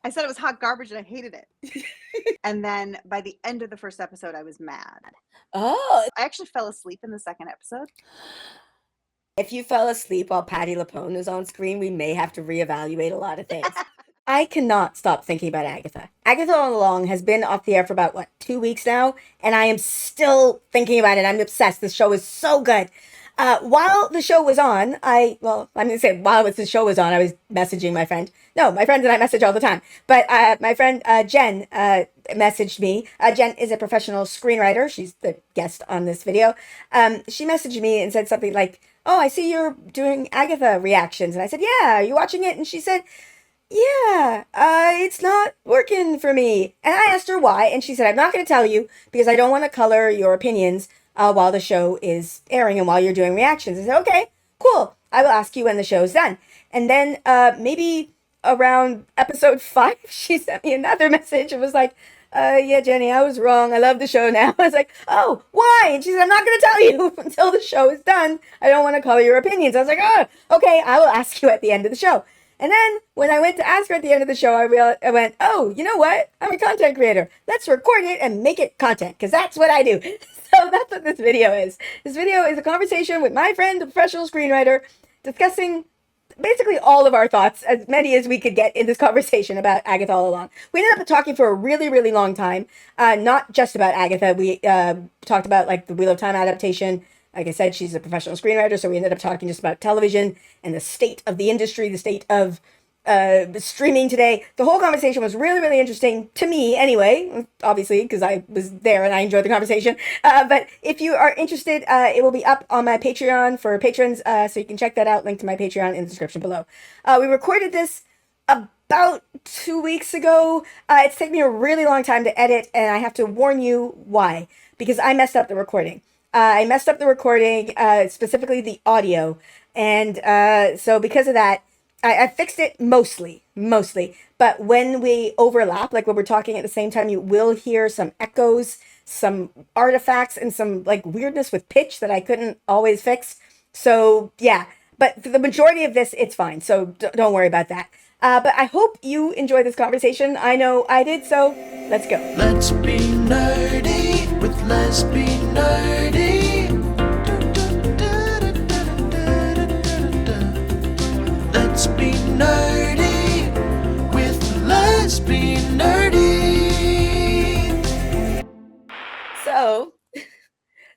I said it was hot garbage and I hated it. And then by the end of the first episode, I was mad. Oh. I actually fell asleep in the second episode. If you fell asleep while Patti LuPone is on screen, we may have to reevaluate a lot of things. I cannot stop thinking about Agatha. Agatha All Along has been off the air for about, 2 weeks now, and I am still thinking about it. I'm obsessed. This show is so good. While the show was on, I'm going to say while the show was on, I was messaging my friend. No, my friends and I message all the time. But my friend Jen messaged me. Jen is a professional screenwriter. She's the guest on this video. She messaged me and said something like, "Oh, I see you're doing Agatha reactions." And I said, "Yeah, are you watching it?" And she said, "Yeah, it's not working for me." And I asked her why, and she said, "I'm not going to tell you because I don't want to color your opinions while the show is airing and while you're doing reactions." I said, "Okay, cool. I will ask you when the show's done." And then maybe around episode 5, she sent me another message and was like, "Yeah, Jenny, I was wrong. I love the show now." I was like, "Oh, why?" And she said, "I'm not going to tell you until the show is done. I don't want to color your opinions." I was like, "Oh, okay, I will ask you at the end of the show." And then when I went to ask her at the end of the show, I went, "Oh, you know what? I'm a content creator. Let's record it and make it content because that's what I do." So that's what this video is. This video is a conversation with my friend, the professional screenwriter, discussing basically all of our thoughts, as many as we could get in this conversation about Agatha All Along. We ended up talking for a really, really long time, not just about Agatha. We talked about like the Wheel of Time adaptation. Like I said, she's a professional screenwriter, so we ended up talking just about television and the state of the industry, the state of streaming today. The whole conversation was really, really interesting to me anyway, obviously, because I was there and I enjoyed the conversation. But if you are interested, it will be up on my Patreon for patrons, so you can check that out. Link to my Patreon in the description below. We recorded this about 2 weeks ago. It's taken me a really long time to edit, and I have to warn you why. Because I messed up the recording. I messed up the recording, specifically the audio. And so because of that, I fixed it mostly. But when we overlap, like when we're talking at the same time, you will hear some echoes, some artifacts, and some like weirdness with pitch that I couldn't always fix. So yeah, but for the majority of this, it's fine. So don't worry about that. But I hope you enjoy this conversation. I know I did, so let's go. Let's be nerdy with Let's Be Nerdy. Let's be nerdy with Let's Be Nerdy. So,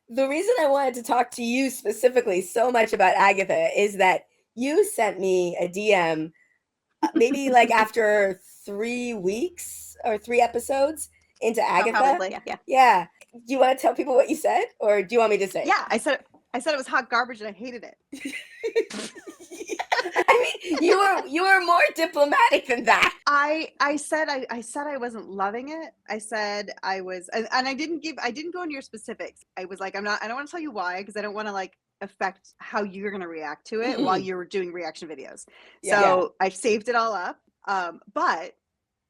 the reason I wanted to talk to you specifically so much about Agatha is that you sent me a DM maybe like after 3 weeks or 3 episods into Agatha. Probably, yeah. Yeah. Do you want to tell people what you said, or do you want me to say? Yeah, I said it was hot garbage and I hated it. I mean, you were more diplomatic than that. I said I wasn't loving it. I said I was, and I didn't go into your specifics. I was like, I don't want to tell you why, because I don't want to like affect how you're going to react to it while you're doing reaction videos. Yeah. So I saved it all up. But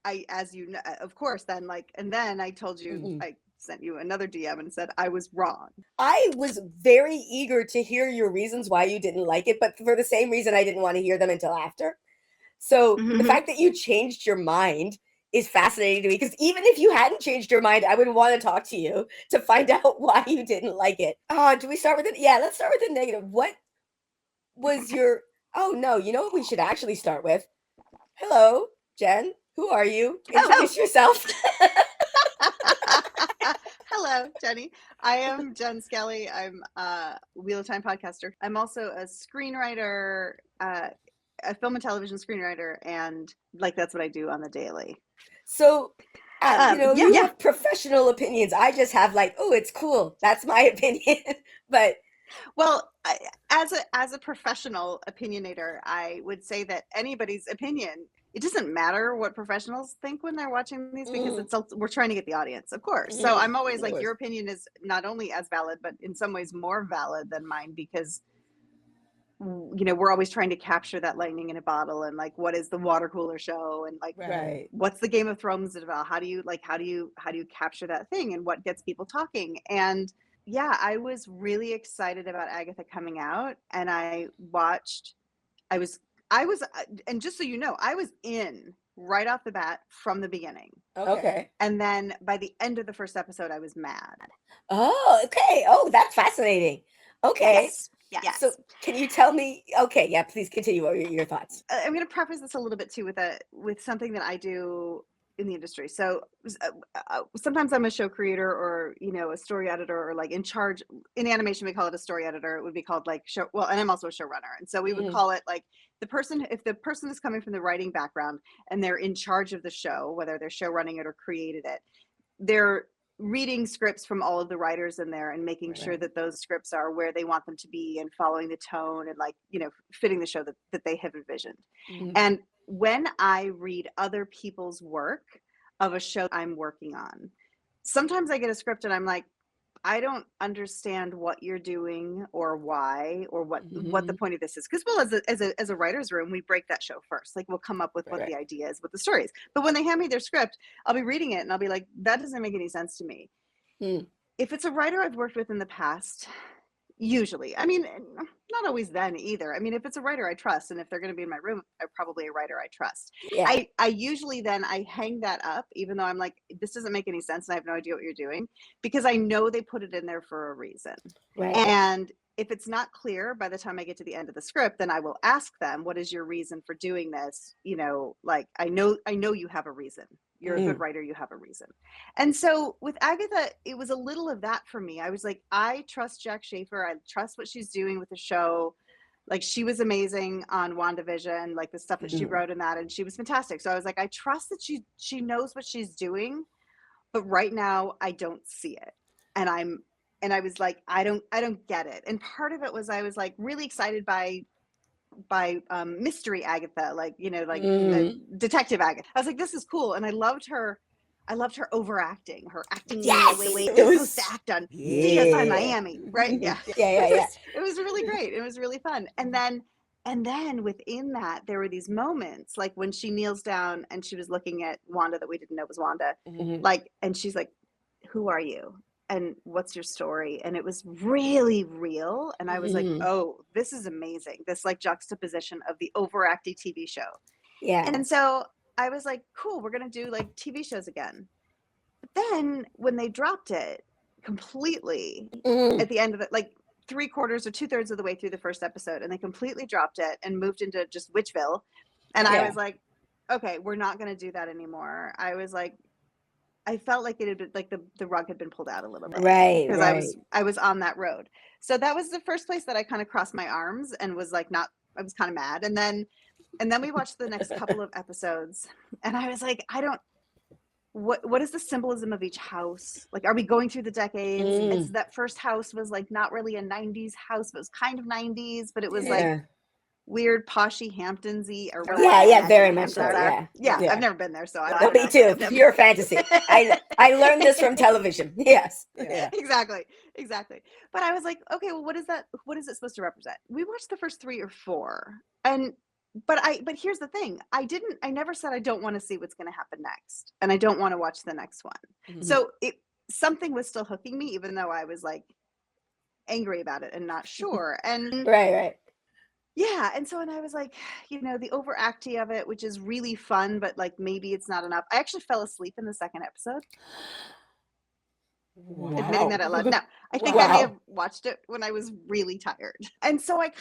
I, as you know, of course, then I told you, I sent you another DM and said I was wrong. I was very eager to hear your reasons why you didn't like it, but for the same reason I didn't want to hear them until after. So the fact that you changed your mind is fascinating to me, because even if you hadn't changed your mind, I would want to talk to you to find out why you didn't like it. Oh, do we start with it? Yeah, let's start with the negative. What was your... Oh, no, you know what we should actually start with? Hello, Jen. Who are you? Introduce yourself. Hello, Jenny. I am Jen Skelly. I'm a Wheel of Time podcaster. I'm also a screenwriter, a film and television screenwriter, and like that's what I do on the daily. So, you have professional opinions. I just have like, oh, it's cool. That's my opinion. But well, as a professional opinionator, I would say that anybody's opinion, it doesn't matter what professionals think when they're watching these, because we're trying to get the audience, of course. So I'm always like, your opinion is not only as valid, but in some ways more valid than mine, because we're always trying to capture that lightning in a bottle, and like, what is the water cooler show, and like, what's the Game of Thrones about? How do you capture that thing, and what gets people talking? And yeah, I was really excited about Agatha coming out, and I was, and just so you know, I was in right off the bat from the beginning. Okay. And then by the end of the first episode, I was mad. Oh, okay. Oh, that's fascinating. Okay. Yes. So can you tell me? Okay, yeah, please continue. What are your thoughts? I'm going to preface this a little bit too with something that I do in the industry. So sometimes I'm a show creator or, a story editor or like in charge. In animation, we call it a story editor. It would be called like show. Well, and I'm also a showrunner. And so we would call it like if the person is coming from the writing background and they're in charge of the show, whether they're show running it or created it, they're reading scripts from all of the writers in there and making sure that those scripts are where they want them to be and following the tone and like, fitting the show that they have envisioned. And when I read other people's work of a show I'm working on, sometimes I get a script and I'm like, I don't understand what you're doing or why or what the point of this is. Because as a writer's room, we break that show first. Like we'll come up with what the idea is, what the story is. But when they hand me their script, I'll be reading it and I'll be like, that doesn't make any sense to me. If it's a writer I've worked with in the past, usually, I mean, not always then either. I mean, if it's a writer I trust, and if they're going to be in my room, they're probably a writer I trust. Yeah. I usually then I hang that up, even though I'm like, this doesn't make any sense and I have no idea what you're doing, because I know they put it in there for a reason. Right. And if it's not clear by the time I get to the end of the script, then I will ask them, what is your reason for doing this? Like I know you have a reason. You're a good writer, you have a reason. And so with Agatha, it was a little of that for me. I was like, I trust Jack Schaefer. I trust what she's doing with the show. Like she was amazing on WandaVision, like the stuff that she wrote in that, and she was fantastic. So I was like, I trust that she knows what she's doing, but right now I don't see it. And I was like, I don't get it. And part of it was I was like really excited by mystery Agatha, like detective Agatha. I was like, this is cool, and I loved her overacting, her acting the way it was supposed to act on CSI Miami, right? Yeah. It was really great. It was really fun. And then within that, there were these moments like when she kneels down and she was looking at Wanda that we didn't know was Wanda, like, and she's like, "Who are you? And what's your story?" And it was really real. And I was like, oh, this is amazing. This like juxtaposition of the overacting TV show. Yeah. And so I was like, cool, we're going to do like TV shows again. But then when they dropped it completely at the end of it, like 3/4 or 2/3 of the way through the first episode, and they completely dropped it and moved into just Witchville. And I was like, okay, we're not going to do that anymore. I was like, I felt like it had been like the rug had been pulled out a little bit, Right. because I was on that road. So that was the first place that I kind of crossed my arms and was like, I was kind of mad. And then we watched the next couple of episodes, and I was like, what is the symbolism of each house? Like, are we going through the decades? And so that first house was like not really a 90s house, but it was kind of 90s, but it was like weird poshy Hamptons-y. Or very much so. Yeah. I've never been there, so I don't me know. too. Pure fantasy. I learned this from television. Yes. Yeah. Exactly. But I was like, okay, well, what is it supposed to represent? We watched the first 3 or 4, but here's the thing. I never said I don't want to see what's going to happen next, and I don't want to watch the next one. So something was still hooking me, even though I was like angry about it and not sure. And right. Yeah. And I was like, the overacting of it, which is really fun, but like maybe it's not enough. I actually fell asleep in the second episode. Wow. Admitting that out loud. No, I think I may have watched it when I was really tired. And so I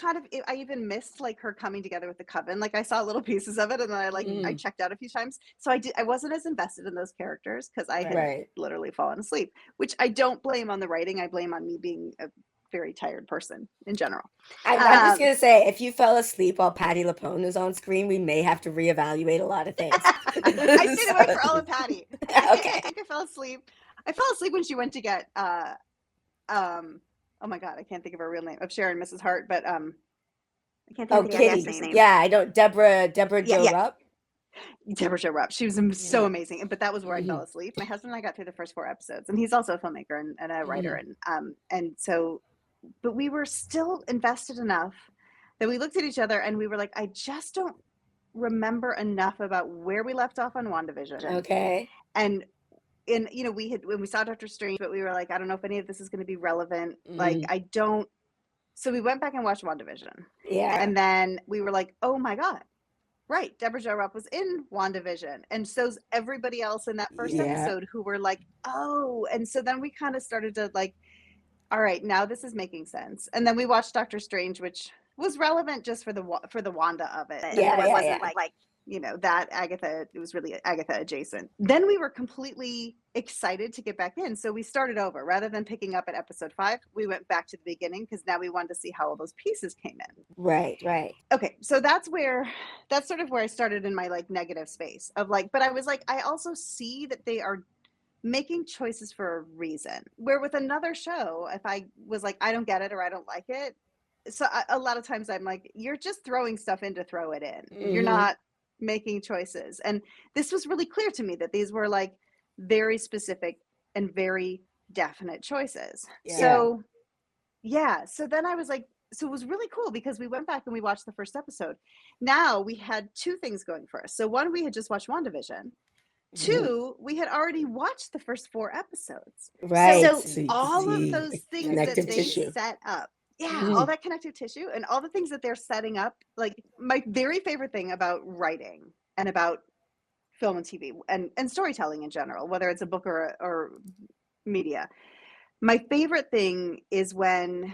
even missed like her coming together with the coven. Like I saw little pieces of it, and then I checked out a few times. So I wasn't as invested in those characters because I had literally fallen asleep, which I don't blame on the writing. I blame on me being a very tired person in general. I'm just gonna say, if you fell asleep while Patti LuPone was on screen, we may have to reevaluate a lot of things. I stayed awake for all of Patti. Okay. I think I fell asleep. I fell asleep when she went to get oh my god, I can't think of her real name, of Sharon, Mrs. Hart, but I can't think of the actress name. Yeah, I don't. Deborah Jo Rupp. Deborah Jo Rupp. She was so amazing, but that was where I fell asleep. My husband and I got through the first 4 episodes, and he's also a filmmaker and a writer, and so, but we were still invested enough that we looked at each other and we were like, I just don't remember enough about where we left off on WandaVision. Okay. And when we saw Doctor Strange, but we were like, I don't know if any of this is going to be relevant. Like, I don't. So we went back and watched WandaVision. Yeah. And then we were like, oh my God, Right. Deborah Jo Rupp was in WandaVision. And so's everybody else in that first Yeah. episode who were like, oh. And so then we kind of started to like, all right, now this is making sense. And then we watched Doctor Strange, which was relevant just for the Wanda of it. Yeah, it yeah, wasn't yeah. like, you know, that Agatha, it was really Agatha adjacent. Then we were completely excited to get back in. So we started over. Rather than picking up at episode 5, we went back to the beginning because now we wanted to see how all those pieces came in. Right. Okay, so that's sort of where I started in my like negative space of like, but I was like, I also see that they are making choices for a reason. Where with another show, if I was like, I don't get it or I don't like it, so a lot of times I'm like, you're just throwing stuff in to throw it in. You're not making choices. And this was really clear to me that these were like very specific and very definite choices. Yeah. So yeah, so then I was like, so it was really cool because we went back and we watched the first episode. Now we had 2 things going for us. So one, we had just watched WandaVision. 2, we had already watched the first 4 episodes. Right. So all of those things that they set up, all that connective tissue and all the things that they're setting up. Like my very favorite thing about writing and about film and TV and storytelling in general, whether it's a book or media, my favorite thing is when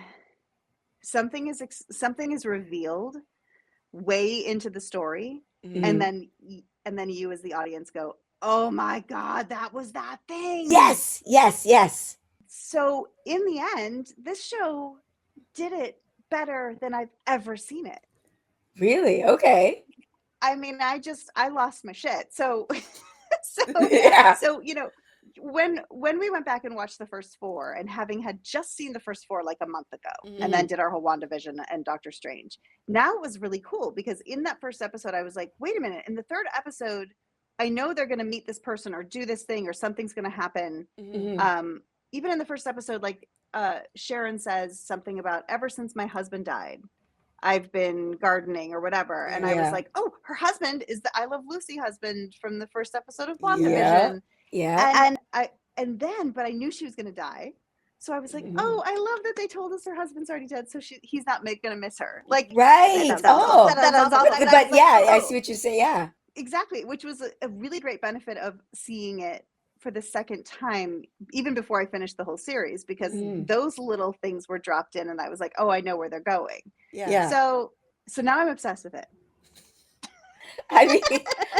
something is revealed way into the story, and then you as the audience go, oh my God, that was that thing. Yes. So in the end, this show did it better than I've ever seen it. Really? Okay. I mean, I lost my shit. So you know, when we went back and watched the first 4, and having had just seen the first 4 like a month ago, and then did our whole WandaVision and Doctor Strange, now it was really cool because in that first episode, I was like, wait a minute, in the 3rd episode, I know they're going to meet this person or do this thing or something's going to happen. Even in the first episode, like Sharon says something about, ever since my husband died, I've been gardening or whatever. And I was like, oh, her husband is the I Love Lucy husband from the first episode of WandaVision. Yeah. But I knew she was going to die. So I was like, oh, I love that they told us her husband's already dead. So he's not going to miss her. Like, right. That sounds awesome. But yeah, I see what you say. Yeah. Exactly. Which was a really great benefit of seeing it for the second time, even before I finished the whole series, because those little things were dropped in and I was like, oh, I know where they're going. Yeah. So now I'm obsessed with it. I mean,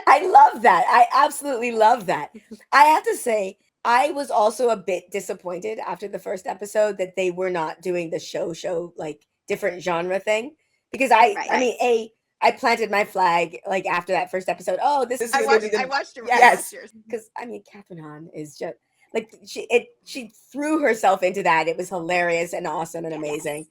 I love that. I absolutely love that. I have to say, I was also a bit disappointed after the first episode that they were not doing the show like different genre thing, because I planted my flag like after that first episode. Oh, this is I watched it. Yes, because I mean, Catherine Hahn is just like she threw herself into that. It was hilarious and awesome and amazing.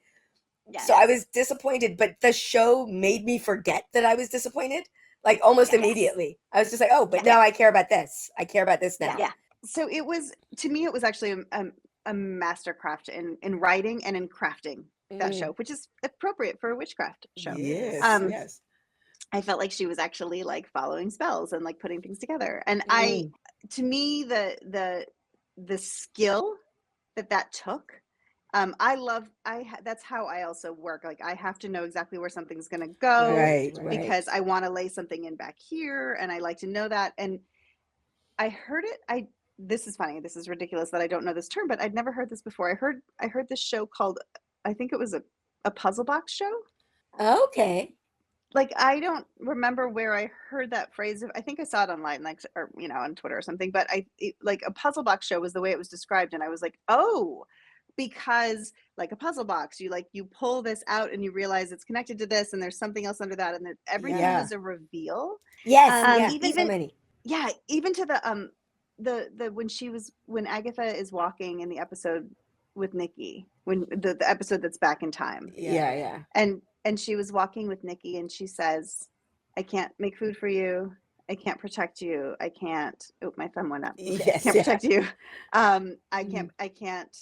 So I was disappointed, but the show made me forget that I was disappointed. Like almost immediately. I was just like, oh, but now I care about this. I care about this now. Yeah. So it was, to me, it was actually a mastercraft in writing and in crafting that show, which is appropriate for a witchcraft show. Yes. I felt like she was actually like following spells and like putting things together. And to me, the skill that took, that's how I also work. Like I have to know exactly where something's going to go, right. because I want to lay something in back here. And I like to know that. And I heard it. This is funny. This is ridiculous that I don't know this term, but I'd never heard this before. I heard this show called, I think it was a puzzle box show. Okay. Like, I don't remember where I heard that phrase. I think I saw it online, like, or, you know, on Twitter or something, but like a puzzle box show was the way it was described. And I was like, oh, because like a puzzle box, you pull this out and you realize it's connected to this and there's something else under that. And everything is a reveal. Yes. Even so many. Yeah. Even to the when Agatha is walking in the episode with Nikki, when the episode that's back in time. Yeah. And she was walking with Nikki and she says, I can't make food for you. I can't protect you. I can't, my thumb went up. Yes, can't protect you. I can't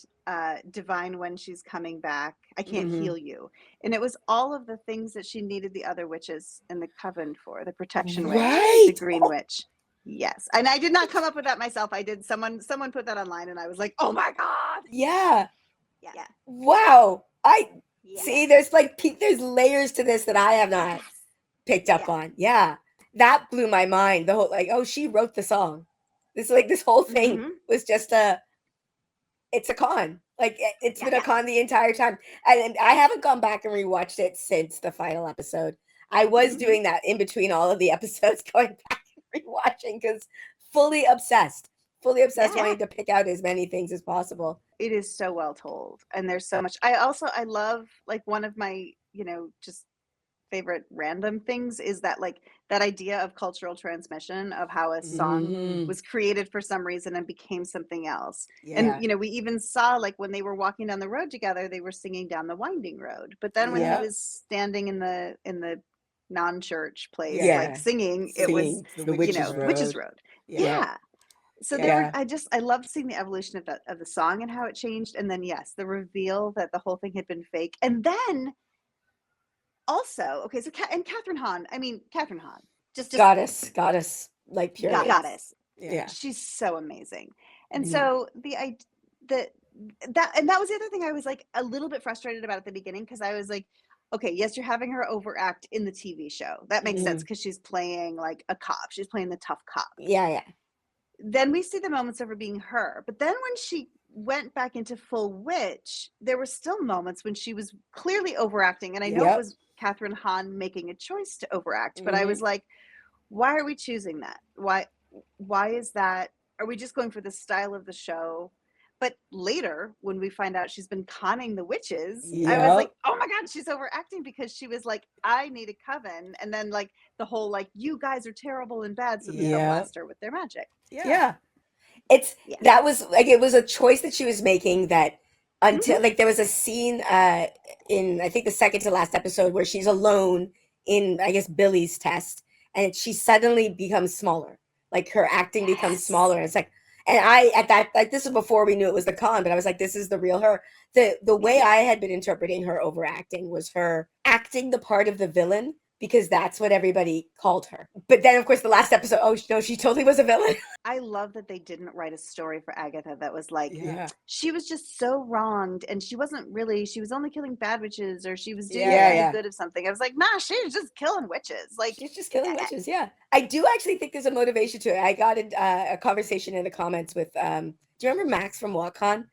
divine when she's coming back. I can't heal you. And it was all of the things that she needed the other witches in the coven for, the protection witch, the green witch. Yes. And I did not come up with that myself. I did. Someone put that online and I was like, oh my God. Yeah. Yeah. Wow. See, there's layers to this that I have not picked up on. Yeah. that blew my mind. The whole like, oh, she wrote the song. This whole thing Mhm. was just it's a con. Like it's been a Yeah. con the entire time. And I haven't gone back and rewatched it since the final episode. I was Mhm. doing that in between all of the episodes, going back and rewatching because fully obsessed, Yeah. wanting to pick out as many things as possible. It is so well told, and there's so much. I love, like, one of my, just favorite random things is that, like, that idea of cultural transmission, of how a song Mhm. was created for some reason and became something else. And, Yeah. we even saw, like, when they were walking down the road together, they were singing Down the Winding Road. But then when he Yeah. was standing in the non-church place, Yeah. like, singing, it was, Singing the Witch's Road. Witch's Road. Yeah. Yeah. So Yeah. I loved seeing the evolution of the song and how it changed, and then yes, the reveal that the whole thing had been fake, and then also, okay, so Catherine Hahn, Catherine Hahn, just Goddess, like period. goddess. Yeah. She's so amazing, and Mhm. so the that was the other thing I was, like, a little bit frustrated about at the beginning, because I was like, okay, yes, you're having her overact in the TV show. That makes sense, because she's playing, like, a cop. She's playing the tough cop. Yeah. Then we see the moments of her being her. But then when she went back into full witch, there were still moments when she was clearly overacting. And I know it was Catherine Hahn making a choice to overact, but I was like, why are we choosing that? Why is that? Are we just going for the style of the show? But later, when we find out she's been conning the witches, I was like, oh my God, she's overacting, because she was like, I need a coven. And then, like, the whole, like, you guys are terrible and bad, so they don't blast her with their magic. Yeah. That was like, it was a choice that she was making, that until like there was a scene in, I think, the second to last episode, where she's alone in, I guess, Billy's test, and she suddenly becomes smaller. Like her acting becomes smaller. It's like, and I at that, like, this is before we knew it was the con, but I was like, this is the real her. The way I had been interpreting her overacting was her acting the part of the villain, because that's what everybody called her. But then, of course, the last episode, oh no, she totally was a villain. I love that they didn't write a story for Agatha that was like, she was just so wronged, and she was only killing bad witches, or she was doing the good of something. I was like, nah, she was just killing witches. Like, she's just killing witches. Yeah. I do actually think there's a motivation to it. I got a conversation in the comments with, do you remember Max from WalkCon?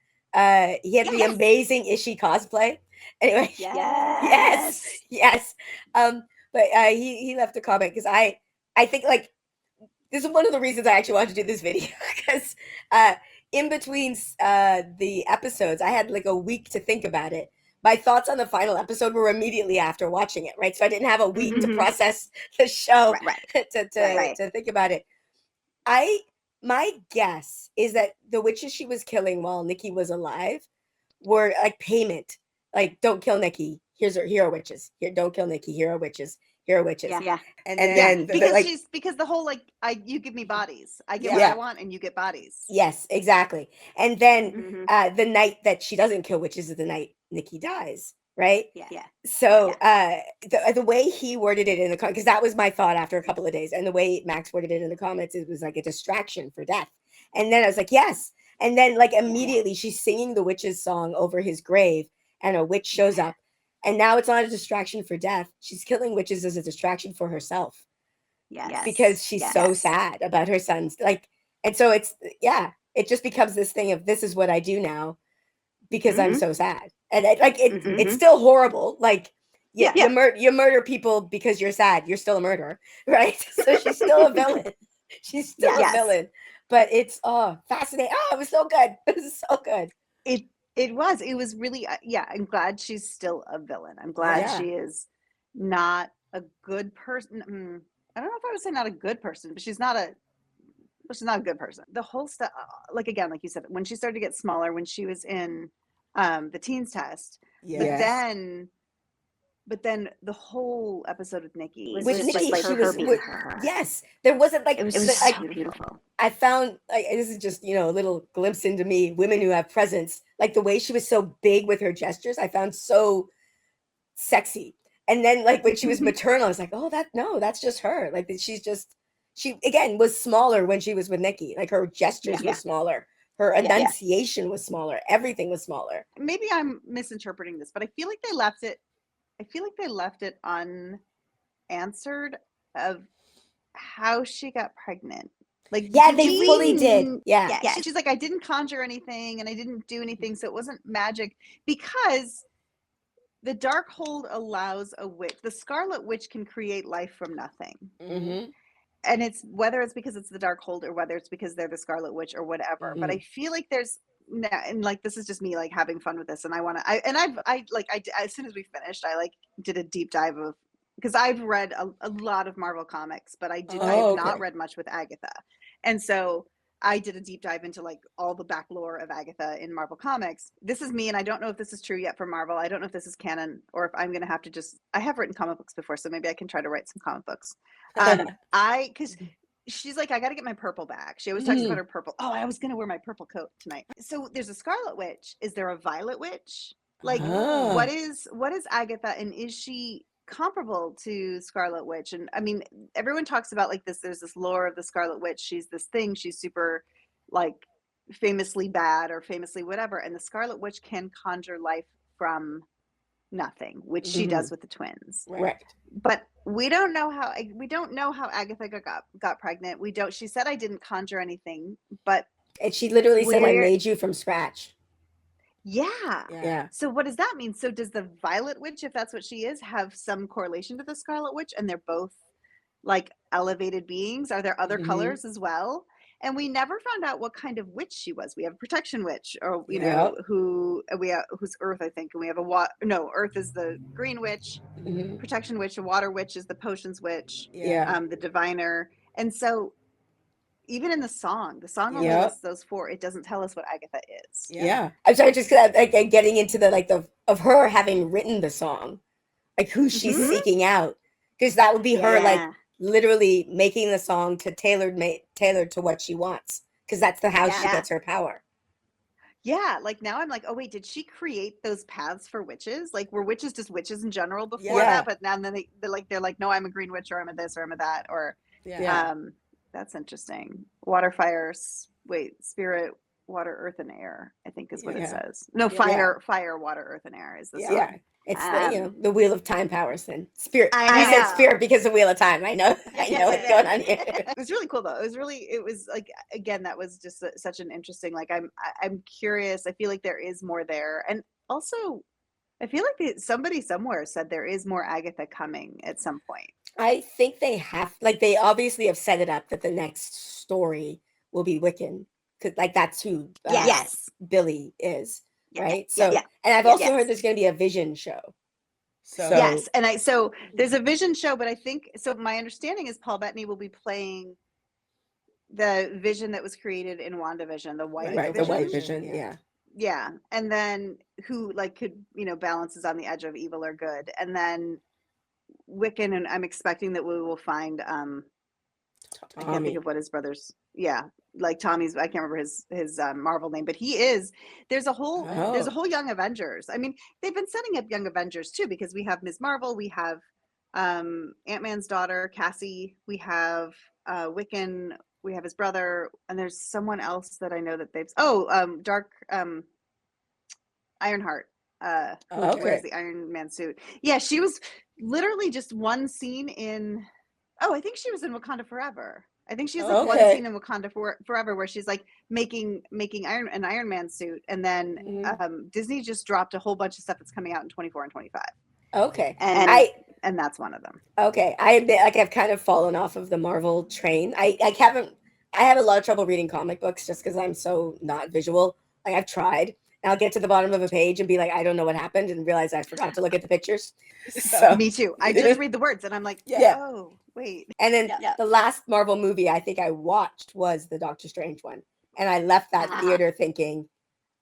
He had the amazing Ishii cosplay. Anyway. Yes. But he left a comment, because I think, like, this is one of the reasons I actually wanted to do this video, because in between the episodes, I had like a week to think about it. My thoughts on the final episode were immediately after watching it, right? So I didn't have a week to process the show, to think about it. My guess is that the witches she was killing while Nikki was alive were like payment. Like, don't kill Nikki. Here are witches. Here, don't kill Nikki. Here are witches. Here are witches. Yeah. And then because the whole, like, you give me bodies. I get what I want, and you get bodies. Yes, exactly. And then the night that she doesn't kill witches is the night Nikki dies, right? Yeah. So the way he worded it in the because that was my thought after a couple of days, and the way Max worded it in the comments, it was like a distraction for death. And then I was like, yes. And then, like, immediately she's singing the witch's song over his grave, and a witch shows up. And now it's not a distraction for death. She's killing witches as a distraction for herself. Yes. Because she's so sad about her son's, like, and so it just becomes this thing of, this is what I do now because I'm so sad. And it's still horrible. Like, you murder people because you're sad. You're still a murderer, right? So she's still a villain. She's still a villain. But it's fascinating. Oh, it was so good. It was so good. It was really, I'm glad she's still a villain. I'm glad she is not a good person. I don't know if I would say not a good person, but she's not a good person. The whole stuff, like, again, like you said, when she started to get smaller, when she was in the teens test, but then the whole episode with Nikki was just Nikki, like she her was being her. Yes, there wasn't like It was so so beautiful. I found, like, this is just, a little glimpse into me, women who have presence, like the way she was so big with her gestures, I found so sexy. And then, like, when she was maternal, I was like, oh, that's just her. Like, she again was smaller when she was with Nikki. Like, her gestures were smaller. Her enunciation was smaller. Everything was smaller. Maybe I'm misinterpreting this, but I feel like they left it unanswered of how she got pregnant. Like, Yeah, they fully did. Yeah. Yeah, she's like, I didn't conjure anything and I didn't do anything, so it wasn't magic, because the Darkhold allows a witch. The Scarlet Witch can create life from nothing. Mm-hmm. And it's whether it's because it's the Darkhold or whether it's because they're the Scarlet Witch or whatever. Mm-hmm. But I feel like there's, and like, this is just me like having fun with this, and as soon as we finished, I like did a deep dive of, because I've read a lot of Marvel comics, but I have not read much with Agatha, and so I did a deep dive into like all the back lore of Agatha in Marvel Comics. This is me, and I don't know if this is true yet for Marvel. I don't know if this is canon or if I'm going to have to just, I have written comic books before, so maybe I can try to write some comic books. Because she's like, I got to get my purple back. She always talks about her purple. Oh, I was going to wear my purple coat tonight. So there's a Scarlet Witch. Is there a Violet Witch? Like, what is Agatha, and is she comparable to Scarlet Witch? And I mean, everyone talks about like this, there's this lore of the Scarlet Witch. She's this thing, she's super like famously bad or famously whatever, and the Scarlet Witch can conjure life from nothing, which she does with the twins. Right. But we don't know how Agatha got pregnant. She said, I didn't conjure anything, but and she literally said, I made you from scratch. Yeah. So what does that mean? So does the Violet Witch, if that's what she is, have some correlation to the Scarlet Witch, and they're both like elevated beings? Are there other colors as well? And we never found out what kind of witch she was. We have a protection witch, or who's Earth, I think, and we have Earth is the green witch, protection witch, a water witch is the potions witch, the diviner. And so even in the song only lists those four. It doesn't tell us what Agatha is. I'm sorry, just like getting into the of her having written the song, like who she's seeking out, because that would be her like literally making the song to tailored to what she wants, because that's how she gets her power. Yeah, like now I'm like, oh wait, did she create those paths for witches? Like, were witches just witches in general before that? But now then they're like, no, I'm a green witch, or I'm a this, or I'm a that, or that's interesting. Water, fire, spirit, water, earth, and air, I think is what it says. No, fire, water, earth, and air is the song. Yeah. It's the Wheel of Time powers then. Spirit. I said spirit because of Wheel of Time. I know what's going on here. It was really cool though. It was like, again, that was just such an interesting, like, I'm curious. I feel like there is more there. And also I feel like somebody somewhere said there is more Agatha coming at some point. I think they obviously have set it up that the next story will be Wiccan, because like that's who Billy is. Right. And I've also heard there's going to be a Vision show. So there's a Vision show, but I think my understanding is Paul Bettany will be playing the Vision that was created in WandaVision, the White Vision. The White Vision, yeah. And then who like could, balances on the edge of evil or good. And then Wiccan, and I'm expecting that we will find I can't think of what his brother's like Tommy's, I can't remember his Marvel name, but there's a whole Young Avengers. I mean, they've been setting up Young Avengers too, because we have Ms. Marvel, we have Ant-Man's daughter Cassie, we have Wiccan, we have his brother, and there's someone else that I know that they've Ironheart, who wears the Iron Man suit. Yeah, she was literally just one scene in I think she was in Wakanda Forever. I think she has like one scene in Wakanda Forever where she's like making an Iron Man suit, and then Disney just dropped a whole bunch of stuff that's coming out in 24 and 25. Okay, and that's one of them. Okay, I've kind of fallen off of the Marvel train. I have a lot of trouble reading comic books just because I'm so not visual. Like I've tried. And I'll get to the bottom of a page and be like, I don't know what happened, and realize I forgot to look at the pictures. So me too. I just read the words and I'm like, oh, wait. And then the last Marvel movie I think I watched was the Doctor Strange one. And I left that theater thinking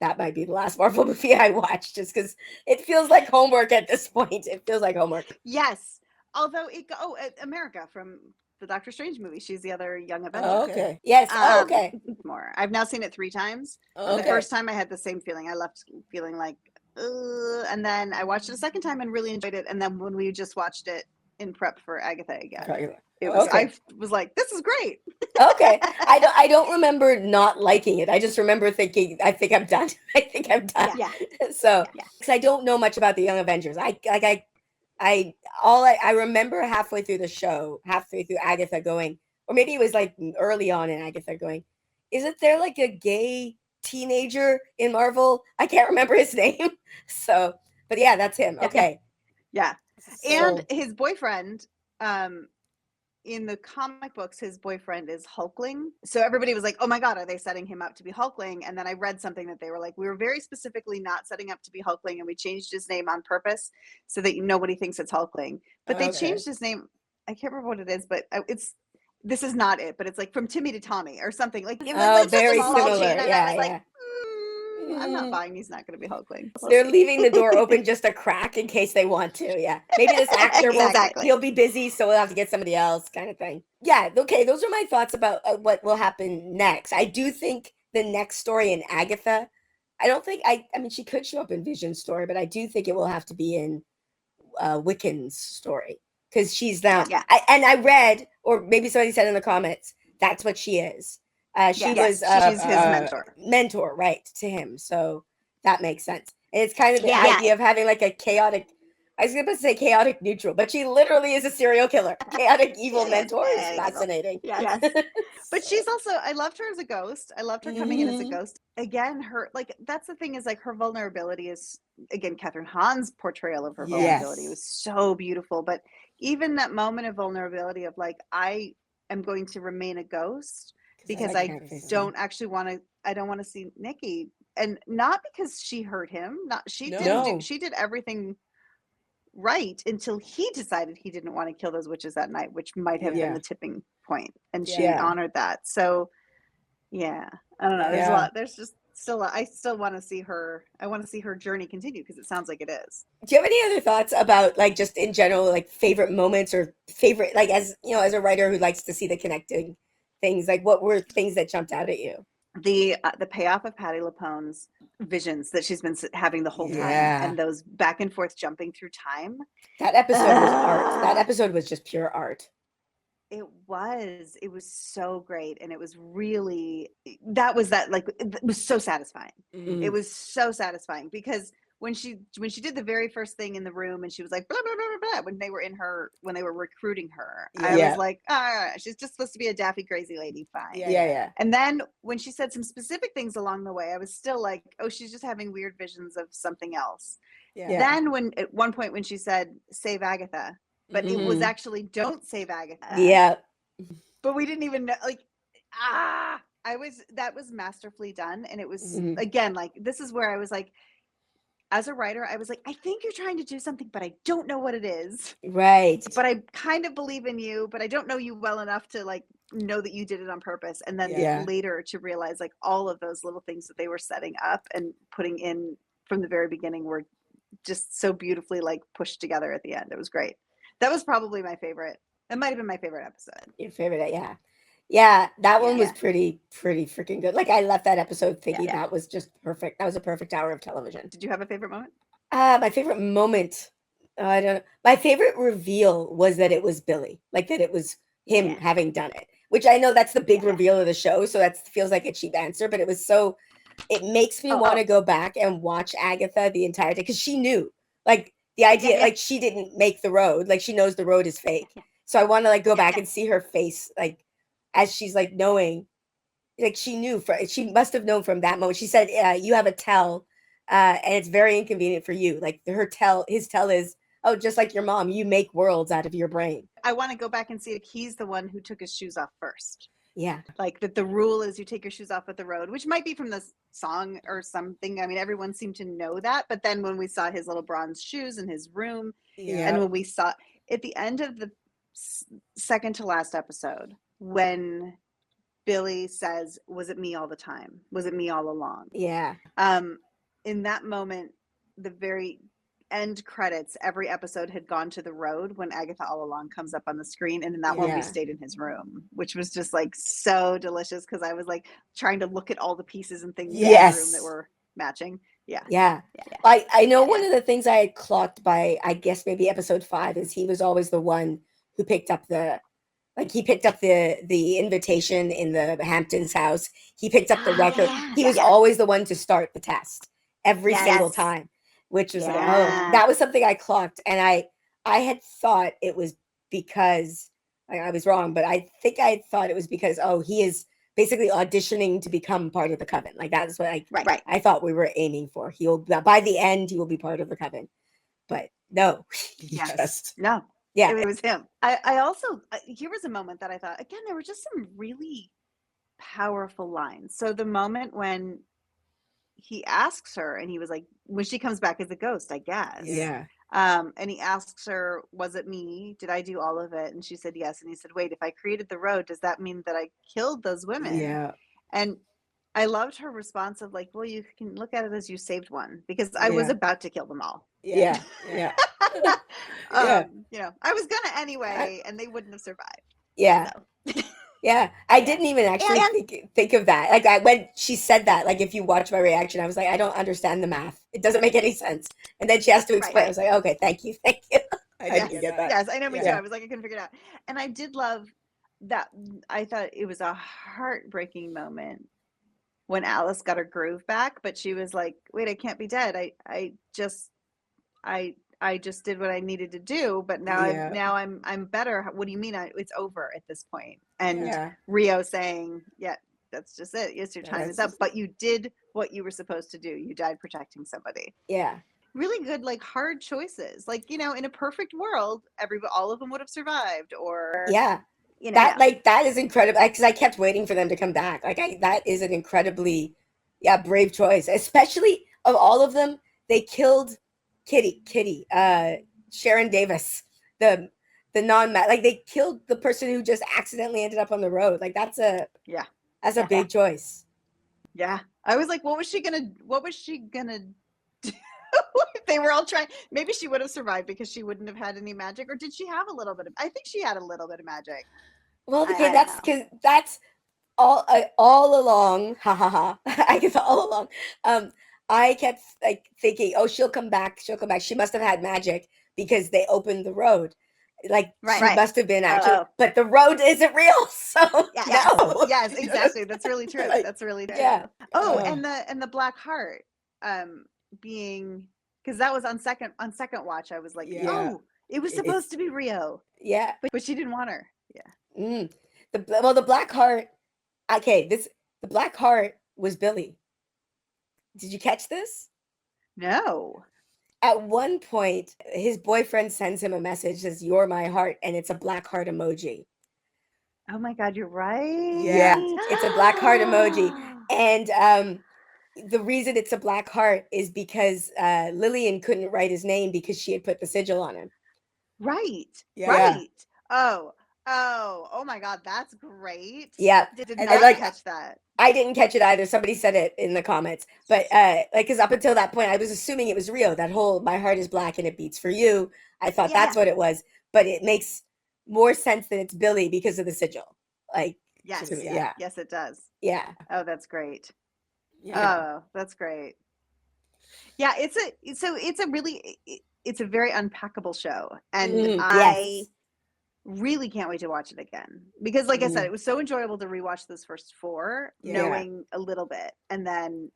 that might be the last Marvel movie I watched, just because it feels like homework at this point. It feels like homework. Yes. Although America from the Doctor Strange movie. She's the other Young Avenger. Okay. Yes. Okay. More. I've now seen it 3 times. The first time I had the same feeling. I left feeling like, and then I watched it a second time and really enjoyed it. And then when we just watched it in prep for Agatha again, I was like, this is great. Okay. I don't remember not liking it. I just remember thinking, I think I'm done. Yeah. So, because I don't know much about the Young Avengers. I I remember halfway through the show, halfway through Agatha going, or maybe it was like early on in Agatha going, isn't there like a gay teenager in Marvel? I can't remember his name. So, but yeah, that's him. Yeah. Okay. Yeah. So, And his boyfriend, in the comic books, his boyfriend is Hulkling. So everybody was like, oh my God, are they setting him up to be Hulkling? And then I read something that they were like, we were very specifically not setting up to be Hulkling, and we changed his name on purpose so that nobody thinks it's Hulkling. But they okay. changed his name. I can't remember what it is, but this is not it, but it's like from Timmy to Tommy or something. Like it was like very such a small similar. change, and Yeah, I was yeah. like, I'm not buying he's not going to be Hulkling. We'll They're see. leaving the door open just a crack in case they want to. Yeah. Maybe this actor Exactly. he'll be busy, so we'll have to get somebody else kind of thing. Yeah. Okay. Those are my thoughts about what will happen next. I do think the next story in Agatha, I don't think, I mean, she could show up in Vision's story, but I do think it will have to be in Wiccan's story because she's now, Yeah. and I read, or maybe somebody said in the comments, that's what she is. She was she's his mentor. Mentor, right, to him. So that makes sense. And it's kind of the Yeah. idea of having like a chaotic, I was going to say chaotic neutral, but she literally is a serial killer. Chaotic evil mentor is fascinating. Yes. But she's also, I loved her as a ghost. I loved her coming in as a ghost. Again, her, like, that's the thing is like her vulnerability is, again, Catherine Hahn's portrayal of her vulnerability was so beautiful. But even that moment of vulnerability of like, I am going to remain a ghost because I don't actually want to, I don't want to see Nikki. And not because she hurt him. She did everything right until he decided he didn't want to kill those witches that night, which might have been the tipping point, and she honored that. So I don't know, there's a lot, there's just still I still want to see her, I want to see her journey continue because it sounds like it is. Do you have any other thoughts about like just in general, like favorite moments or favorite, like, as you know, as a writer who likes to see the connecting things, like what were things that jumped out at you? The payoff of Patti LuPone's visions that she's been having the whole time, and those back and forth jumping through time. That episode was art. That episode was just pure art. It was so great, and it was really, that was it was so satisfying. It was so satisfying because when she did the very first thing in the room and she was like blah blah blah blah, blah when they were recruiting her, I was like, she's just supposed to be a daffy crazy lady, fine. And then when she said some specific things along the way, I was still like, oh, she's just having weird visions of something else. Then when at one point when she said save Agatha, but it was actually don't save Agatha. But we didn't even know, like, that was masterfully done. And it was again, like, this is where I was like, as a writer, I was like, I think you're trying to do something, but I don't know what it is. Right. But I kind of believe in you, but I don't know you well enough to like know that you did it on purpose. And then later to realize like all of those little things that they were setting up and putting in from the very beginning were just so beautifully like pushed together at the end. It was great. That was probably my favorite. That might have been my favorite episode. Your favorite, yeah. That one was pretty freaking good. Like I left that episode thinking that was just perfect. That was a perfect hour of television. Did you have a favorite moment? My favorite moment, I don't know. My favorite reveal was that it was Billy, like that it was him having done it. Which I know that's the big reveal of the show, so that feels like a cheap answer, but it was so. It makes me want to go back and watch Agatha the entire day because she knew, like. The idea, like she didn't make the road, like she knows the road is fake. So I want to like go back and see her face, like as she's like knowing, like she knew, she must have known from that moment. She said, "You have a tell, and it's very inconvenient for you." Like his tell is, "Oh, just like your mom, you make worlds out of your brain." I want to go back and see if he's the one who took his shoes off first. Yeah. Like that the rule is you take your shoes off at the road, which might be from the song or something. I mean, everyone seemed to know that. But then when we saw his little bronze shoes in his room, and when we saw at the end of the second to last episode, when Billy says, "Was it me all the time? Was it me all along?" Yeah. In that moment, the very end credits, every episode had gone to the road when Agatha All Along comes up on the screen, and in that one we stayed in his room, which was just like so delicious because I was like trying to look at all the pieces and things in the room that were matching. I know one of the things I had clocked by, I guess maybe episode 5, is he was always the one who picked up the invitation in the Hamptons house. He picked up the record. He was always the one to start the test every single time. Which was like, oh, that was something I clocked. And I had thought it was because I was wrong, but I think I thought it was because he is basically auditioning to become part of the coven. Like that is what Right. I thought we were aiming for. He'll by the end he will be part of the coven, but no, he Yes. just No. yeah. It was him. I also here was a moment that I thought again there were just some really powerful lines. So the moment when he asks her and he was like when she comes back as a ghost, I guess. Yeah. And he asks her, was it me? Did I do all of it? And she said yes. And he said, wait, if I created the road, does that mean that I killed those women? Yeah. And I loved her response of like, well, you can look at it as you saved one because I was about to kill them all. Yeah. Yeah. You know, I was gonna anyway, and they wouldn't have survived. Yeah. So. Yeah, I didn't even actually think of that. Like when she said that, like if you watch my reaction, I was like, I don't understand the math. It doesn't make any sense. And then she has to explain. I was like, okay, thank you. I didn't get that. Yes, I know, me too. I was like, I couldn't figure it out. And I did love that. I thought it was a heartbreaking moment when Alice got her groove back, but she was like, wait, I can't be dead. I just did what I needed to do, but now I'm better. What do you mean? It's over at this point. And Rio saying, yeah, that's just it. Yes, your time is up, but you did what you were supposed to do. You died protecting somebody. Yeah. Really good, like hard choices. Like, you know, in a perfect world, all of them would have survived or, you know, that is incredible because I kept waiting for them to come back. Like that is an incredibly, brave choice, especially of all of them. They killed Kitty, Sharon Davis, the like they killed the person who just accidentally ended up on the road. Like that's a big choice. Yeah. I was like, what was she gonna do? They were all trying. Maybe she would have survived because she wouldn't have had any magic, or did she have a little bit of? I think she had a little bit of magic. Well, okay, that's all along. Ha ha ha! I guess all along. I kept like thinking, oh, she'll come back. She must have had magic because they opened the road. Like she must have been actually, but the road isn't real. So no. Yes, exactly. That's really true. That's really true. Yeah. Oh, and the black heart, being because that was on second watch. I was like, oh, it was supposed to be Rio. Yeah, but she didn't want her. Yeah. The black heart. Okay, the black heart was Billy. Did you catch this? No. At one point, his boyfriend sends him a message, says, "You're my heart," and it's a black heart emoji. Oh my God, you're right. Yeah, it's a black heart emoji. And the reason it's a black heart is because Lillian couldn't write his name because she had put the sigil on him. Right. Yeah. Right. Oh my God, that's great. Yeah. Did not catch that. I didn't catch it either. Somebody said it in the comments. But because up until that point, I was assuming it was Rio. That whole "my heart is black and it beats for you." I thought that's what it was. But it makes more sense that it's Billy because of the sigil. Like yes, yes, it does. Yeah. Oh, that's great. Yeah. Oh, that's great. Yeah, it's a very unpackable show, and I really can't wait to watch it again because, like I said, it was so enjoyable to rewatch those first four, knowing a little bit, and then.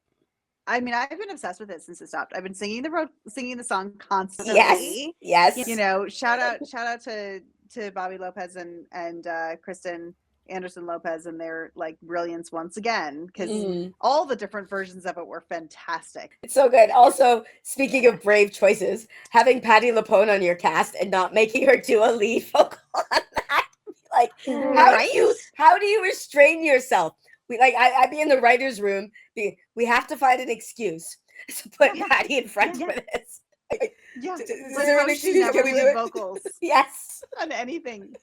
I mean, I've been obsessed with it since it stopped. I've been singing the song constantly. Yes. You know, shout out to Bobby Lopez and Kristen Anderson Lopez and their like brilliance once again, because all the different versions of it were fantastic. It's so good. Also, speaking of brave choices, having Patti LuPone on your cast and not making her do a lead vocal on that. Like, how do you restrain yourself? I'd be in the writer's room. We have to find an excuse to put Patti in front for this. Is there an excuse? Can we do vocals? Yes. On anything.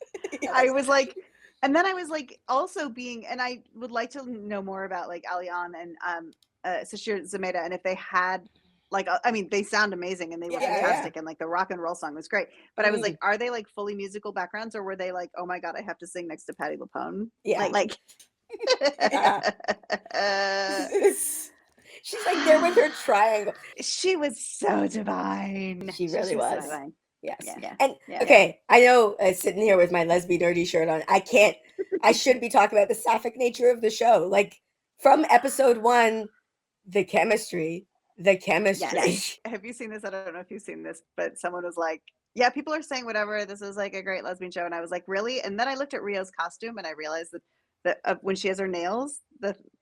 Yes. I was like, and then I was like, also being, and I would like to know more about like Alian and Sashir Zameda, and if they had like, I mean, they sound amazing and they were fantastic, and like the rock and roll song was great. But I was like, are they like fully musical backgrounds, or were they like, oh my God, I have to sing next to Patti LuPone? Yeah, like. She's like there with her triangle. She was so divine. She really was. So divine. Yes. And okay, I know sitting here with my lesbian nerdy shirt on, I should be talking about the sapphic nature of the show. Like from episode 1, the chemistry. Yes. Have you seen this? I don't know if you've seen this, but someone was like, Yeah, people are saying whatever. This is like a great lesbian show, and I was like, really? And then I looked at Rio's costume, and I realized that when she has her nails,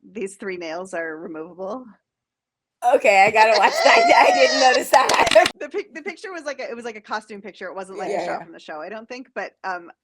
these 3 nails are removable. Okay, I gotta watch that. I didn't notice that. The picture was like it was like a costume picture. It wasn't like Yeah, a shot yeah. from the show, I don't think. But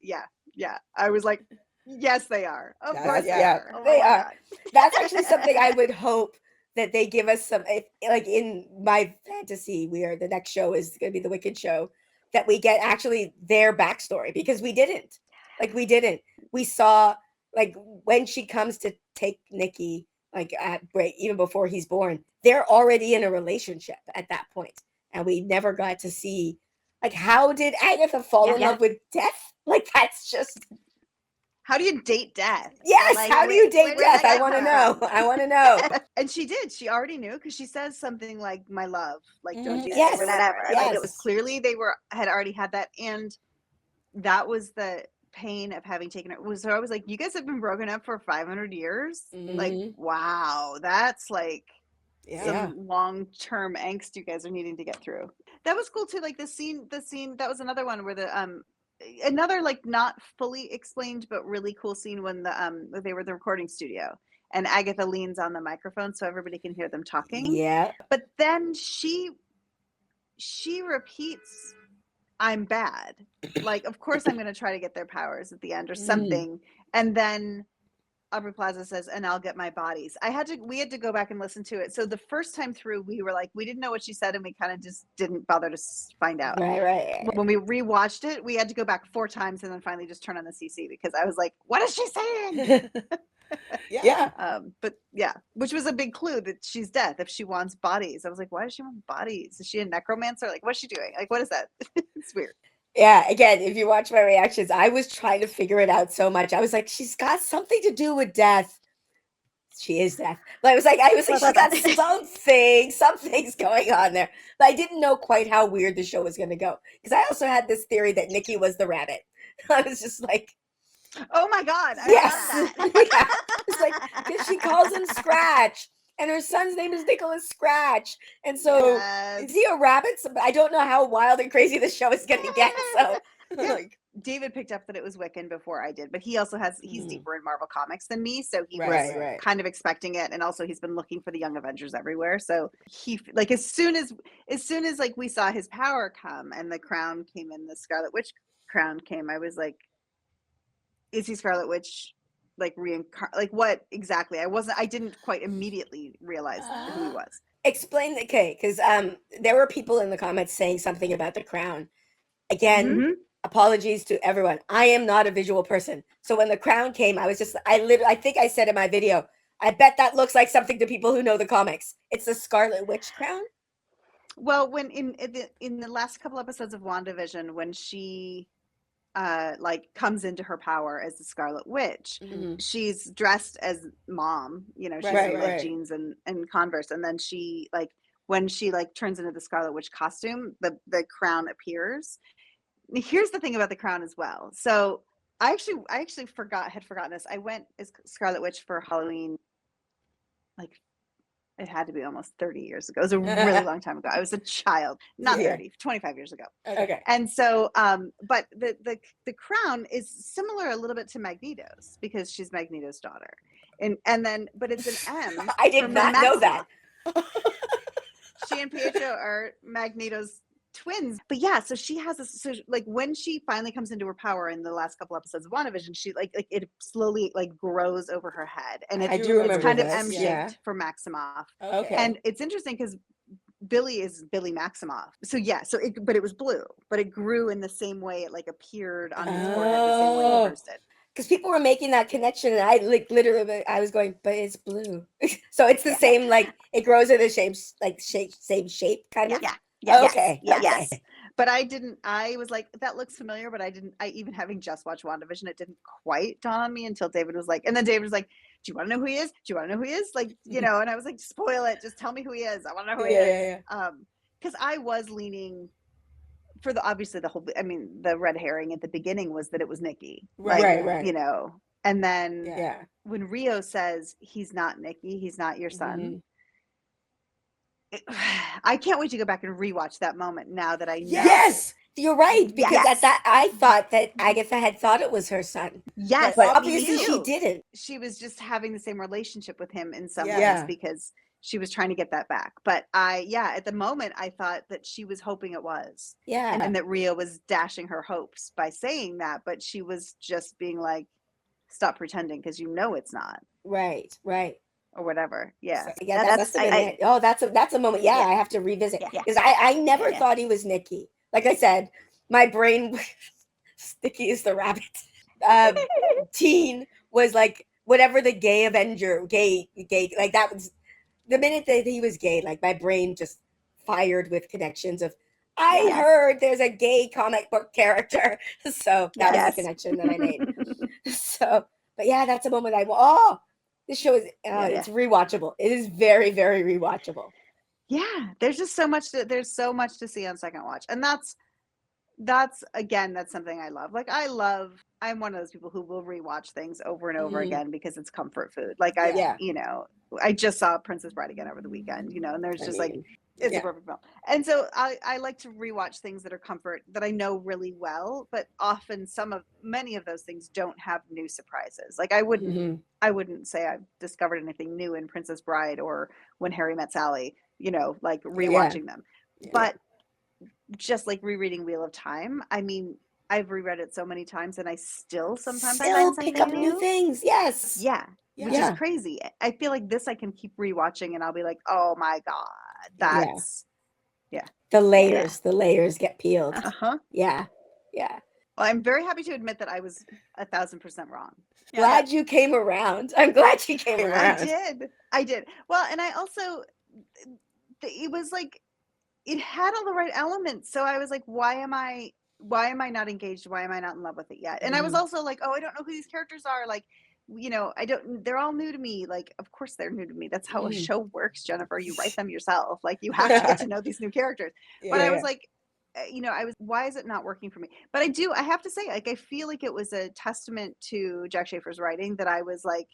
yeah. I was like, yes, they are. Of Yeah, course they yeah, are. Oh they my are. God. That's actually something I would hope that they give us some, like in my fantasy, the next show is going to be the Wicked show, that we get actually their backstory because we didn't. Like we didn't. We saw like when she comes to take Nikki, like at break, even before he's born, they're already in a relationship at that point, and we never got to see like how did Agatha fall in love with Death? Like that's just. How do you date death? Yes, Like, how do you date where did death? that I want to come know. from? I want to know. And she did. She already knew because she says something like "my love," like "don't you?" Yes, or whatever. Like it was yes. clearly they had already had that, and that was the pain of having taken it. So I was like, you guys have been broken up for 500 years. Like, wow, that's like some long-term angst you guys are needing to get through. That was cool too. Like the scene. That was another one where another like not fully explained but really cool scene when they were at the recording studio and Agatha leans on the microphone so everybody can hear them talking. Yeah. But then she repeats, "I'm bad." Like, of course I'm going to try to get their powers at the end or something. And then Aubrey Plaza says, "and I'll get my bodies." We had to go back and listen to it. So the first time through, we were like, we didn't know what she said, and we kind of just didn't bother to find out. Right. When we rewatched it, we had to go back 4 times and then finally just turn on the CC because I was like, what is she saying? Yeah. But yeah, which was a big clue that she's death if she wants bodies. I was like, why does she want bodies? Is she a necromancer? Like, what's she doing? Like, what is that? It's weird. Yeah, again, if you watch my reactions, I was trying to figure it out so much. I was like, she's got something to do with death. She is death. But I was like, she got something's going on there. But I didn't know quite how weird the show was going to go. Because I also had this theory that Nikki was the rabbit. I was just like, oh my God. Yes. Yeah. It's like, because she calls him Scratch. And her son's name is Nicholas Scratch. And so, is he a rabbit? I don't know how wild and crazy the show is going to get. So, like, David picked up that it was Wiccan before I did, but he also he's deeper in Marvel Comics than me. So he was kind of expecting it. And also he's been looking for the Young Avengers everywhere. So he, like, as soon as like we saw his power come and the crown came in, the Scarlet Witch crown came, I was like, is he Scarlet Witch? Like like what exactly? I didn't quite immediately realize who he was. Explain because there were people in the comments saying something about the crown. Again, apologies to everyone. I am not a visual person. So when the crown came, I was just, I think I said in my video, I bet that looks like something to people who know the comics. It's the Scarlet Witch crown. Well, when in the last couple episodes of WandaVision, when she like comes into her power as the Scarlet Witch, she's dressed as Mom, she's in like jeans and Converse, and then she like when she like turns into the Scarlet Witch costume, the crown appears. Here's the thing about the crown as well. So I actually had forgotten this. I went as Scarlet Witch for Halloween, like it had to be almost 30 years ago. It was a really long time ago. I was a child, not 30, 25 years ago. Okay. And so, but the crown is similar a little bit to Magneto's because she's Magneto's daughter. And then, but it's an M. I did not know that. She and Pietro are Magneto's twins. But yeah, so she has so like when she finally comes into her power in the last couple episodes of WandaVision, she like it slowly like grows over her head, and it's kind of M-shaped for Maximoff. Okay. And it's interesting because Billy is Billy Maximoff. So yeah, but it was blue, but it grew in the same way it like appeared on his forehead the same way hers did. Because people were making that connection, and I like literally, I was going, but it's blue, so it's the same. Like it grows in the same shape, kind of. Yeah. Okay. Yes. But I was like, that looks familiar, but I even having just watched WandaVision, it didn't quite dawn on me until David was like, and then David was like, do you want to know who he is? Do you want to know who he is? Like, and I was like, spoil it. Just tell me who he is. I want to know who he is. Because I was leaning for obviously the whole, I mean, the red herring at the beginning was that it was Nikki. Right. And then when Rio says, he's not Nikki, he's not your son. I can't wait to go back and rewatch that moment now that I know. Yes. You're right, because at Yes. that I thought that Agatha had thought it was her son, Yes, but me obviously she too. didn't. She was just having the same relationship with him in some ways Yeah. because she was trying to get that back. But at the moment, I thought that she was hoping it was, Yeah. and that Rhea was dashing her hopes by saying that, but she was just being like, stop pretending because you know it's not, Right. or whatever. Yeah. So, yeah, that must have been it. Oh, that's a moment. Yeah, Yeah. I have to revisit Yeah. because I never Yeah. thought he was Nikki. Like I said, my brain Sticky is the rabbit. Teen was like whatever the gay Avenger, gay, like that was the minute that he was gay, like my brain just fired with connections of I Yes. heard there's a gay comic book character. So that was the Yes. connection that I made. So, but yeah, that's a moment this show is it's rewatchable. It is very, very rewatchable. Yeah, there's just so much there's so much to see on second watch. And that's again, that's something I love. Like I'm one of those people who will rewatch things over and over again because it's comfort food. Like Yeah. I just saw Princess Bride again over the weekend, and there's just like it's a perfect film. And so I like to rewatch things that are comfort that I know really well, but often many of those things don't have new surprises. Like I wouldn't say I've discovered anything new in Princess Bride or When Harry Met Sally, like rewatching them. But just like rereading Wheel of Time, I mean, I've reread it so many times and I still sometimes find pick something up new things. Yes. Yeah. Which is crazy. I feel like this I can keep rewatching and I'll be like, oh my God, that's the layers get peeled. Uh-huh. Yeah. Well, I'm very happy to admit that I was 1,000% wrong. Glad you came around. I'm glad you came around. I did. Well, and I also, it was like, it had all the right elements. So I was like, why am I not engaged? Why am I not in love with it yet? And I was also like, oh, I don't know who these characters are. Like, they're all new to me. Like, of course they're new to me. That's how a show works, Jennifer. You write them yourself. Like, you have to get to know these new characters. But I was like, why is it not working for me? But I have to say, like, I feel like it was a testament to Jack Schaefer's writing that I was like,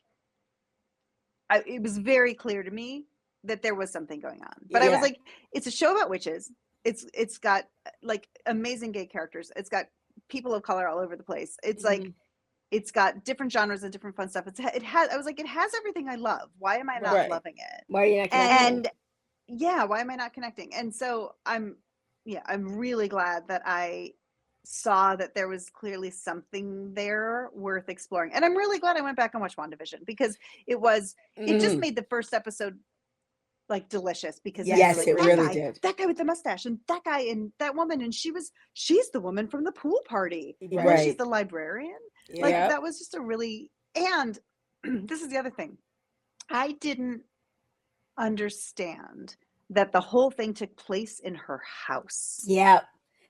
it was very clear to me that there was something going on. But I was like, it's a show about witches. It's got like amazing gay characters. It's got people of color all over the place. It's like, it's got different genres and different fun stuff. It has everything I love. Why am I not loving it? Why are you not connecting? And why am I not connecting? And so I'm really glad that I saw that there was clearly something there worth exploring. And I'm really glad I went back and watched WandaVision because it just made the first episode like delicious because yes, it really did. That guy with the mustache and that guy and that woman, and she's the woman from the pool party. Right. She's the librarian. Like that was just a really, and this is the other thing. I didn't understand that the whole thing took place in her house. Yeah.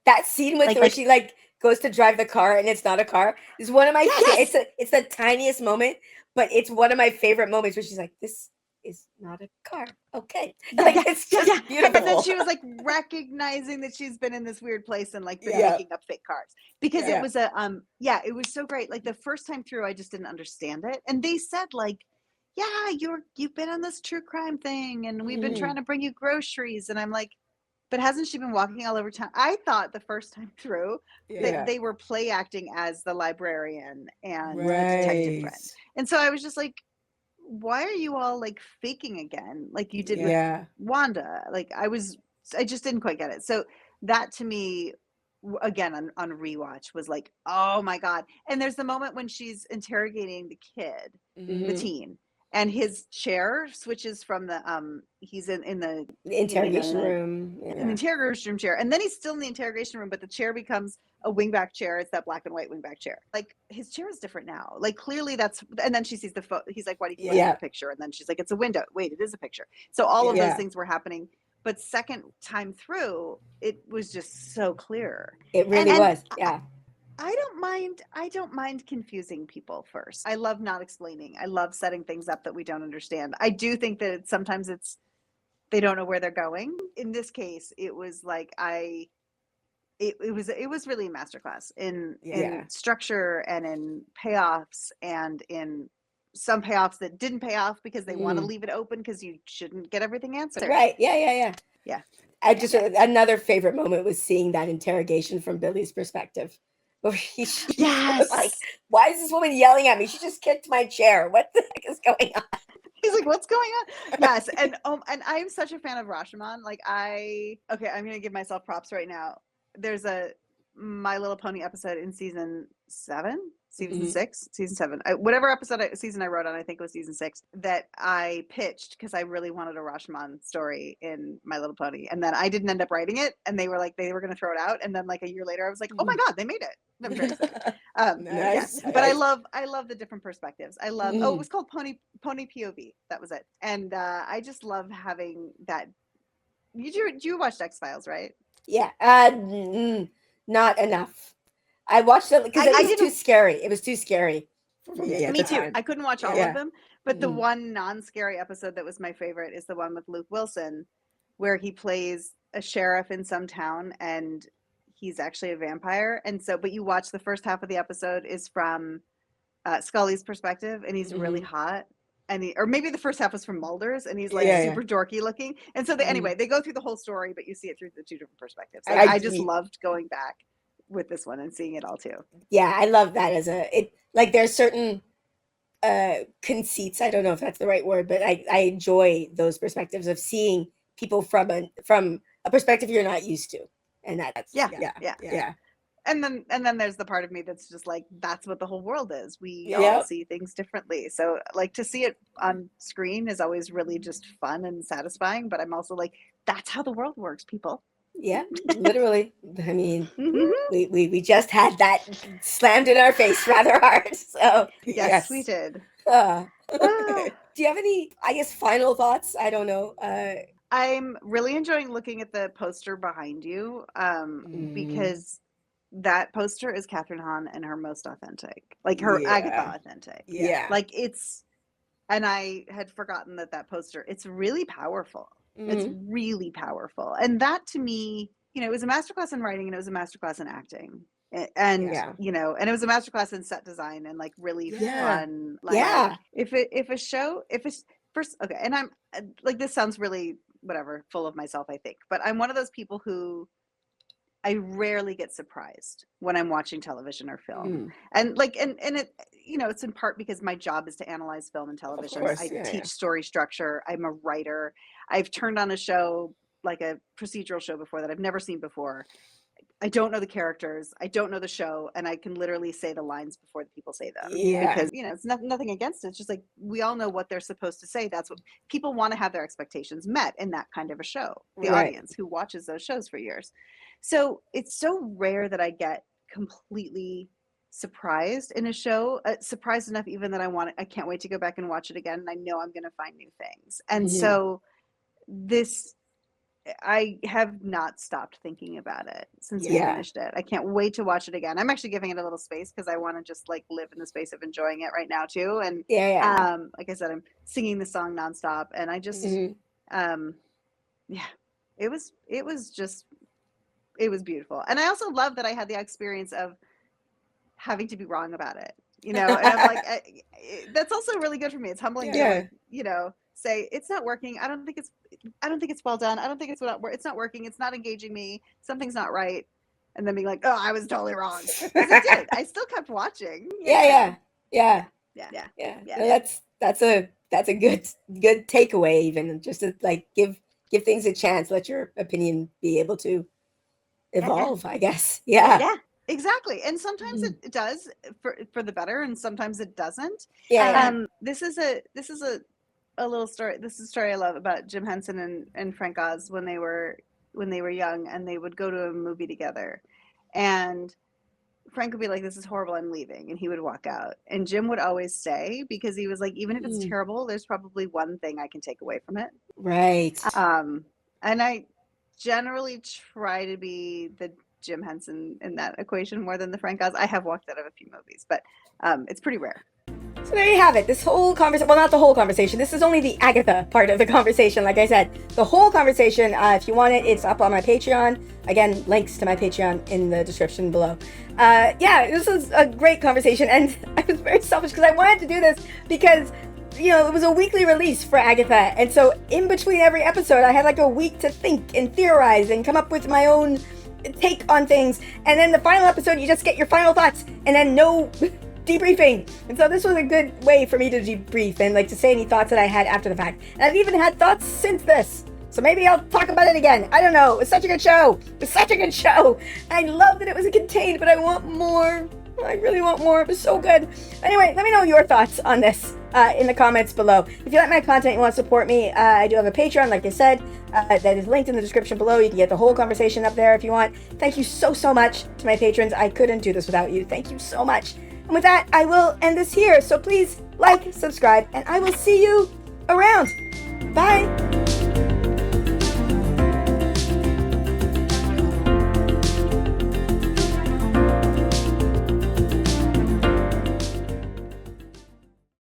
That scene with where she like goes to drive the car and it's not a car is one of my it's the tiniest moment, but it's one of my favorite moments where she's like, this is not a car. Okay. It's just beautiful. And then she was like recognizing that she's been in this weird place and like been making up fake cars because it was it was so great. Like the first time through, I just didn't understand it. And they said like, you've been on this true crime thing and we've been trying to bring you groceries. And I'm like, but hasn't she been walking all over town? I thought the first time through that they were play acting as the librarian and the detective friend. And so I was just like, why are you all like faking again? Like you did with Wanda. Like I just didn't quite get it. So that to me, again, on rewatch was like, oh my God. And there's the moment when she's interrogating the kid, the teen, and his chair switches from the he's in the interrogation room. In the interrogation room chair. And then he's still in the interrogation room, but the chair becomes a wingback chair. It's that black and white wingback chair. Like his chair is different now. Like clearly and then she sees the photo. He's like, why do you want a picture? And then she's like, it's a window. Wait, it is a picture. So all of those things were happening. But second time through, it was just so clear. It really was. Yeah. I don't mind confusing people first. I love not explaining. I love setting things up that we don't understand. I do think that sometimes they don't know where they're going. In this case, it was like it was really a masterclass in structure and in payoffs and in some payoffs that didn't pay off because they want to leave it open because you shouldn't get everything answered. Right. Yeah. I just another favorite moment was seeing that interrogation from Billy's perspective. Where she's Yes. like, why is this woman yelling at me? She just kicked my chair. What the heck is going on? He's like, what's going on? Yes, and I'm such a fan of Rashomon. Like I'm gonna give myself props right now. There's a My Little Pony episode in season 7, season 6, season 7, whatever season I wrote on. I think it was season 6 that I pitched because I really wanted a Rashomon story in My Little Pony, and then I didn't end up writing it, and they were like they were gonna throw it out, and then like a year later I was like, oh my god, they made it. I'm very excited. Nice. Yeah. But I love the different perspectives. I love it was called Pony POV. That was it. And I just love having that. You watched X-Files, right? Yeah. Not enough. I watched it because it was too scary. It was too scary for me. Me too. Time. I couldn't watch all of them, but the one non-scary episode that was my favorite is the one with Luke Wilson, where he plays a sheriff in some town and he's actually a vampire. And so, but you watch the first half of the episode is from Scully's perspective, and he's really hot. And or maybe the first half was from Mulder's, and he's like super dorky looking. And so anyway, they go through the whole story, but you see it through the two different perspectives. I just loved going back with this one and seeing it all too. Yeah, I love that as like there's certain conceits. I don't know if that's the right word, but I enjoy those perspectives of seeing people from a perspective you're not used to. And that's yeah. And then there's the part of me that's just like, that's what the whole world is. We all see things differently. So like to see it on screen is always really just fun and satisfying. But I'm also like, that's how the world works, people. Yeah, literally. I mean, we just had that slammed in our face rather hard. So yes. We did. Do you have any, I guess, final thoughts? I don't know. I'm really enjoying looking at the poster behind you because that poster is Catherine Hahn and her most authentic, like her Agatha authentic. Yeah. Like and I had forgotten that poster, it's really powerful. It's really powerful. And that to me, it was a masterclass in writing and it was a masterclass in acting. And and it was a masterclass in set design and like really fun. Like, if it's first, okay, and I'm like, this sounds really whatever, full of myself, I think, but I'm one of those people who I rarely get surprised when I'm watching television or film. And like, and it, it's in part because my job is to analyze film and television. Of course, I teach story structure. I'm a writer. I've turned on a show, like a procedural show before that I've never seen before. I don't know the characters. I don't know the show. And I can literally say the lines before the people say them. Yeah. Because, it's nothing against it. It's just like, we all know what they're supposed to say. That's what people want to have their expectations met in that kind of a show. The audience who watches those shows for years. So it's so rare that I get completely surprised in a show, surprised enough even that I can't wait to go back and watch it again. And I know I'm going to find new things. And so I have not stopped thinking about it since we finished it. I can't wait to watch it again. I'm actually giving it a little space because I want to just like live in the space of enjoying it right now too. And like I said, I'm singing the song nonstop, and I just it was beautiful. And I also love that I had the experience of having to be wrong about it, and I'm like, that's also really good for me. It's humbling to say it's not working. I don't think it's well done. I don't think it's not working. It's not engaging me. Something's not right. And then being like, oh, I was totally wrong. I did. I still kept watching. Yeah. That's a good takeaway, even just to like give things a chance. Let your opinion be able to evolve, I guess. Yeah, exactly. And sometimes it does for the better, and sometimes it doesn't. This is a little story. This is a story I love about Jim Henson and Frank Oz when they were young, and they would go to a movie together, and Frank would be like, this is horrible, I'm leaving, and he would walk out, and Jim would always stay because he was like, even if it's terrible, there's probably one thing I can take away from it. Right. And I generally try to be the Jim Henson in that equation more than the Frank Oz. I have walked out of a few movies, but it's pretty rare. So there you have it. This whole conversation, well, not the whole conversation. This is only the Agatha part of the conversation. Like I said, the whole conversation, if you want it, it's up on my Patreon. Again, links to my Patreon in the description below. This was a great conversation, and I was very selfish because I wanted to do this because it was a weekly release for Agatha, and so in between every episode, I had like a week to think and theorize and come up with my own take on things, and then the final episode, you just get your final thoughts, and then no debriefing. And so this was a good way for me to debrief and like to say any thoughts that I had after the fact. And I've even had thoughts since this. So maybe I'll talk about it again. I don't know. It was such a good show. I love that it was contained, but I want more. I really want more. It was so good. Anyway, let me know your thoughts on this in the comments below. If you like my content, you want to support me, I do have a Patreon, like I said, that is linked in the description below. You can get the whole conversation up there if you want. Thank you so much to my patrons. I couldn't do this without you. Thank you so much. And with that, I will end this here. So please like, subscribe, and I will see you around. Bye.